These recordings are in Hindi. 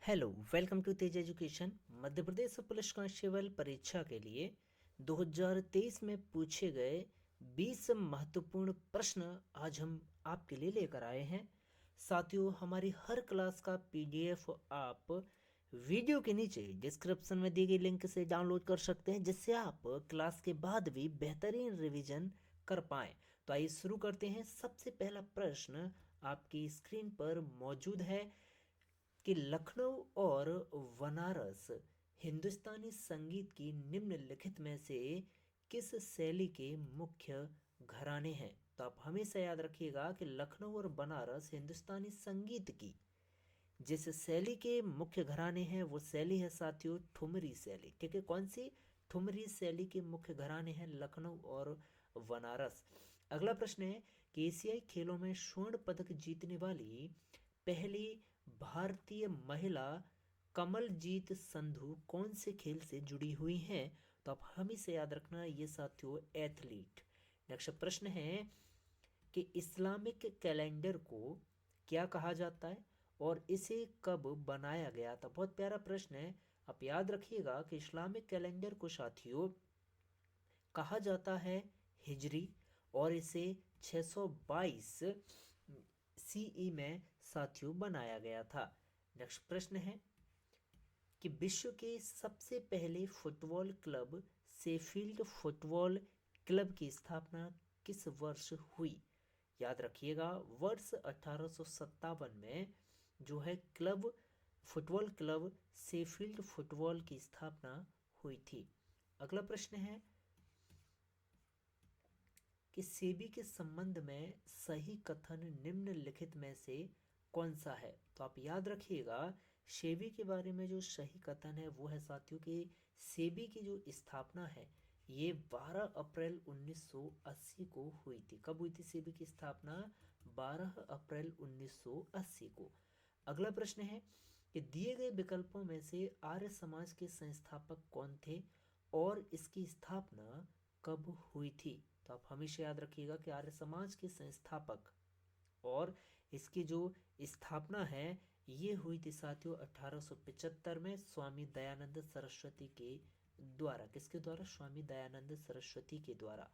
Hello, welcome to Tej education. Madhya Pradesh police constable परीक्षा के लिए 2023 में पूछे गए 20 महत्वपूर्ण प्रश्न आज हम आपके लिए लेकर आए हैं। साथियों, हमारी हर क्लास का पीडीएफ आप वीडियो के नीचे डिस्क्रिप्शन में दी गई लिंक से डाउनलोड कर सकते हैं, जिससे आप क्लास के बाद भी बेहतरीन रिवीजन कर पाएं। तो आइए शुरू करते हैं। सबसे पहला प्रश्न आपकी स्क्रीन पर मौजूद है कि लखनऊ और बनारस हिंदुस्तानी संगीत की निम्नलिखित में से किस शैली के मुख्य घराने हैं। तो आप हमेशा याद रखिएगा कि लखनऊ और बनारस हिंदुस्तानी संगीत की जिस शैली के मुख्य घराने हैं वो शैली है साथियों ठुमरी शैली। ठीक है, कौन सी? ठुमरी शैली के मुख्य घराने हैं लखनऊ और बनारस। अगला प्रश्न है कि एशियाई खेलों में स्वर्ण पदक जीतने वाली पहली भारतीय महिला कमलजीत संधू कौन से खेल से जुड़ी हुई हैं। तो आप हमेशा याद रखना ये साथियों एथलीट। नेक्स्ट प्रश्न है कि इस्लामिक कैलेंडर को क्या कहा जाता है और इसे कब बनाया गया था। बहुत प्यारा प्रश्न है। आप याद रखिएगा कि इस्लामिक कैलेंडर को साथियों कहा जाता है हिजरी और इसे 622 सीई में साथियों बनाया गया था। नेक्स्ट प्रश्न है कि विश्व के सबसे पहले football club Sheffield football club की स्थापना किस वर्ष हुई। याद रखिएगा वर्ष 1857 में जो है फुटबॉल क्लब शेफील्ड फुटबॉल की स्थापना हुई थी। अगला प्रश्न है कि सेबी के संबंध में सही कथन निम्नलिखित में से कौन सा है। तो आप याद रखिएगा सेबी के बारे में जो सही कथन है वो है साथियों कि सेबी की जो स्थापना है ये 12 अप्रैल 1980 को हुई थी। कब हुई थी सेबी की स्थापना? 12 अप्रैल 1980 को। अगला प्रश्न है कि दिए गए विकल्पों में से आर्य समाज के संस्थापक कौन थे और इसकी स्थापना कब हुई थी। तो आप हमेशा याद रखिएगा कि आर्य समाज के संस्थापक और इसकी जो स्थापना है ये हुई थी साथियों 1875 में स्वामी दयानंद सरस्वती के द्वारा। किसके द्वारा? स्वामी दयानंद सरस्वती के द्वारा।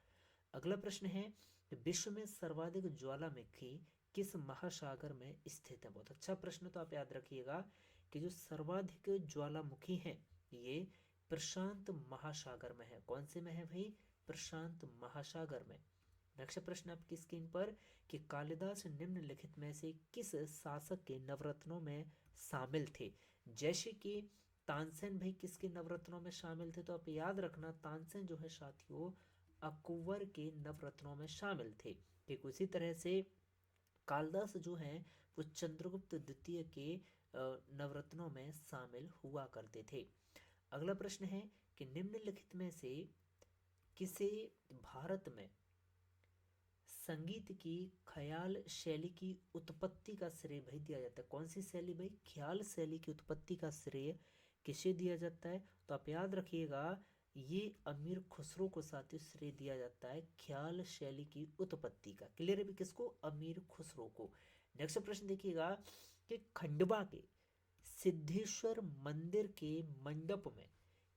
अगला प्रश्न है कि विश्व में सर्वाधिक ज्वालामुखी किस महासागर में स्थित है। बहुत अच्छा प्रश्न। तो आप याद रखिएगा कि जो सर्वाधिक ज्वालामुखी हैं ये प्रशांत महासागर में है। कौन से में है भाई? प्रशांत महासागर में। नेक्स्ट प्रश्न आपकी स्क्रीन पर कि कालिदास निम्नलिखित में से किस शासक के नवरत्नों में शामिल थे। जैसे कि तानसेन भाई किसके नवरत्नों में शामिल थे। तो आप याद रखना तानसेन जो है साथियों अकबर के नवरत्नों में शामिल थे। ठीक उसी तरह से कालिदास जो हैं वो चंद्रगुप्त द्वितीय के नवरत्नों में शामिल हुआ करते थे। अगला प्रश्न है कि निम्नलिखित में से किसे भारत में संगीत की ख्याल शैली की उत्पत्ति का श्रेय भाई दिया जाता है। कौन सी शैली भाई? ख्याल शैली की उत्पत्ति का श्रेय किसे दिया जाता है। तो आप याद रखिएगा ये अमीर खुसरो को साथियों श्रेय दिया जाता है ख्याल शैली की उत्पत्ति का। क्लियर है भी किसको? अमीर खुसरो को। नेक्स्ट प्रश्न देखिएगा कि खंडवा के सिद्धेश्वर मंदिर के मंडप में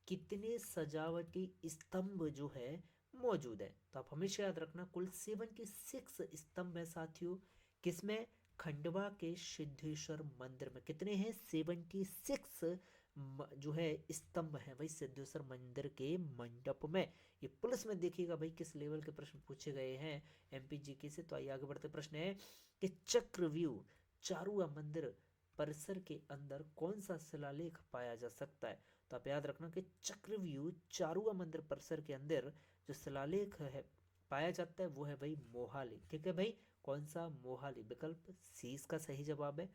कितने सजावटी स्तंभ जो है मौजूद है। तो आप हमेशा याद रखना कुल 76 स्तंभ है साथियों। किसमें? खंडवा के सिद्धेश्वर मंदिर में कितने हैं? 76 जो है स्तंभ है भाई सिद्धेश्वर मंदिर के मंडप में। ये पुलिस में देखिएगा भाई किस लेवल के प्रश्न पूछे गए हैं एमपीजीके से। तो आइए आगे बढ़ते। प्रश्न है कि चक्रव्यूह चारुआ मंदिर परिसर के अंदर कौन सा शिलालेख पाया जा सकता है। तो आप याद रखना कि चक्रव्यूह चारुआ मंदिर परिसर के अंदर जो शिलालेख है पाया जाता है वो है भाई मोहाली। ठीक है भाई, कौन सा? मोहाली। विकल्प सी इसका सही जवाब है।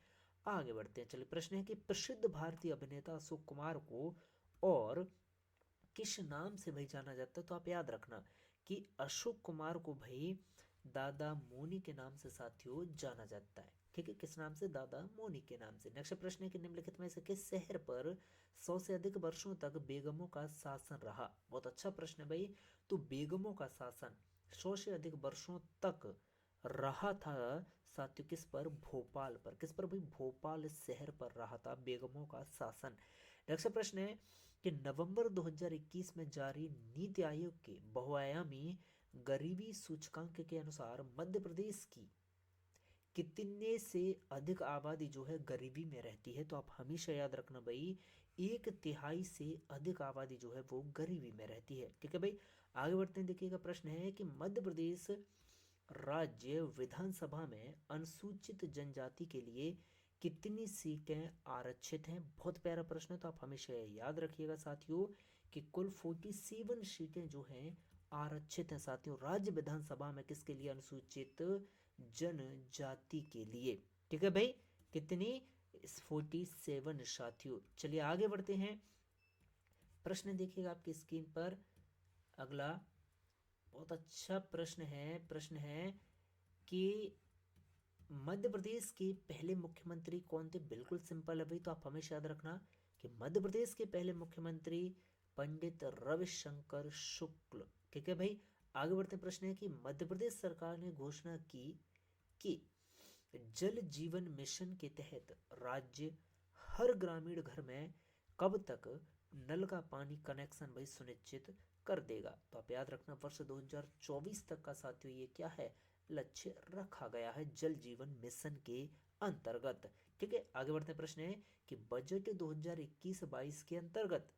आगे बढ़ते हैं। चलिए प्रश्न है कि प्रसिद्ध भारतीय अभिनेता अशोक कुमार को और किस नाम से भाई जाना जाता है। तो आप याद रखना कि अशोक कुमार को भाई दादा मोनी के नाम से साथियों जाना जाता है। ठीक है, किस नाम से? दादा मोनी के नाम से। नेक्स्ट प्रश्न है कि निम्नलिखित में से किस शहर पर 100 से अधिक वर्षों तक बेगमों का शासन रहा। बहुत अच्छा प्रश्न है भाई। तो बेगमों का शासन 100 से अधिक वर्षों तक रहा था साथियों किस पर? भोपाल पर। किस पर भाई? भोपाल शहर पर रहा था बेगमों का शासन। नेक्स्ट प्रश्न है कि नवंबर 2021 में जारी नीति आयोग के बहुआयामी गरीबी सूचकांक के अनुसार मध्य प्रदेश की कितने से अधिक आबादी जो है गरीबी में रहती है? तो आप हमेशा याद रखना भाई, 1/3 से अधिक आबादी जो है वो गरीबी में रहती है। ठीक है भाई, आगे बढ़ते हैं। देखिएगा प्रश्न है कि मध्य प्रदेश राज्य विधानसभा में अनुसूचित जनजाति के लिए कितनी सीटें आरक्षित हैं? बहुत प्यारा प्रश्न है, तो आप हमेशा याद रखिएगा साथियों कि कुल 47 सीटें जो हैं आरक्षित हैं साथियों राज्य विधानसभा में। किसके लिए? अनुसूचित जनजाति के लिए। ठीक है भाई, कितनी? 47 साथियों। चलिए आगे बढ़ते हैं। प्रश्न देखिएगा आपकी स्क्रीन पर। अगला बहुत अच्छा प्रश्न है। प्रश्न है कि मध्य प्रदेश के पहले मुख्यमंत्री कौन थे? बिल्कुल सिंपल है भाई, तो आप हमेशा याद रखना कि मध्य प्रदेश के पहले मुख्यमंत्री पंडित रविशंकर शुक्ल। ठीक है भाई, आगे बढ़ते प्रश्न है कि मध्य प्रदेश सरकार ने घोषणा की कि जल जीवन मिशन के तहत राज्य हर ग्रामीण घर में कब तक नल का पानी कनेक्शन भाई सुनिश्चित कर देगा? तो आप याद रखना वर्ष 2024 तक का साथियों ये क्या है? लक्ष्य रखा गया है जल जीवन मिशन के अंतर्गत। ठीक है, आगे बढ़ते प्रश्न है कि बजट 2021-22 के अंतर्गत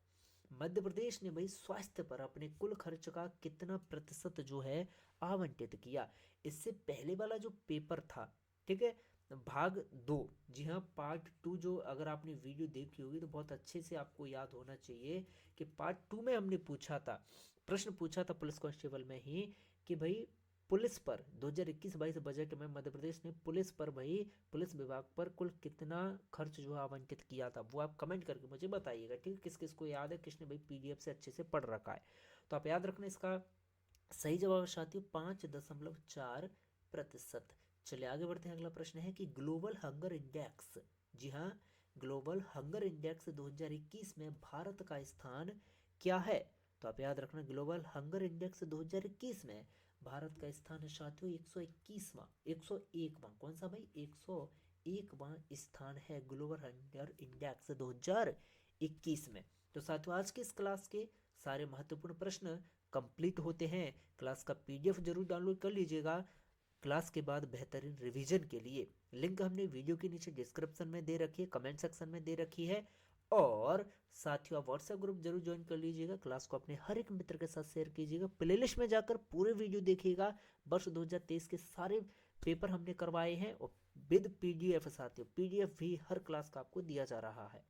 मध्य प्रदेश ने भाई स्वास्थ्य पर अपने कुल खर्च का कितना प्रतिशत जो है आवंटित किया? इससे पहले वाला जो पेपर था, ठीक है, भाग 2, जी हाँ पार्ट 2, जो अगर आपने वीडियो देखी होगी तो बहुत अच्छे से आपको याद होना चाहिए कि पार्ट 2 में हमने पूछा था, प्रश्न पूछा था पुलिस कांस्टेबल में ही कि भाई पुलिस पर 2021-22 बजट में मध्य प्रदेश ने पुलिस पर भाई पुलिस विभाग पर कुल कितना खर्च जो है आवंटित किया था? वो आप कमेंट करके मुझे बताइएगा। ठीक है, किस किस को याद है, किसने भाई पीडीएफ से अच्छे से पढ़ रखा है? तो आप याद रखना इसका सही जवाब साथियों 5.4%। चलिए आगे बढ़ते हैं। अगला प्रश्न है कि ग्लोबल हंगर इंडेक्स, जी हाँ ग्लोबल हंगर इंडेक्स 2021 में भारत का स्थान क्या है? तो आप याद रखना ग्लोबल हंगर इंडेक्स 2021 में भारत का स्थान है साथियों 121वां, 101वां। कौन सा भाई? 101वां स्थान है ग्लोबल हंगर इंडेक्स 2021 में। तो साथियों आज के इस क्लास के सारे महत्वपूर्ण प्रश्न कंप्लीट होते हैं। क्लास का पीडीएफ जरूर डाउनलोड कर लीजिएगा क्लास के बाद बेहतरीन रिवीजन के लिए। लिंक हमने वीडियो के नीचे डिस्क्रिप्शन में दे रखी है, कमेंट सेक्शन में दे रखी है। और साथियों आप व्हाट्सएप ग्रुप जरूर ज्वाइन कर लीजिएगा। क्लास को अपने हर एक मित्र के साथ शेयर कीजिएगा। प्लेलिस्ट में जाकर पूरे वीडियो देखिएगा। वर्ष 2023 के सारे पेपर हमने करवाए हैं और विद पीडीएफ साथियों, पीडीएफ भी हर क्लास का आपको दिया जा रहा है।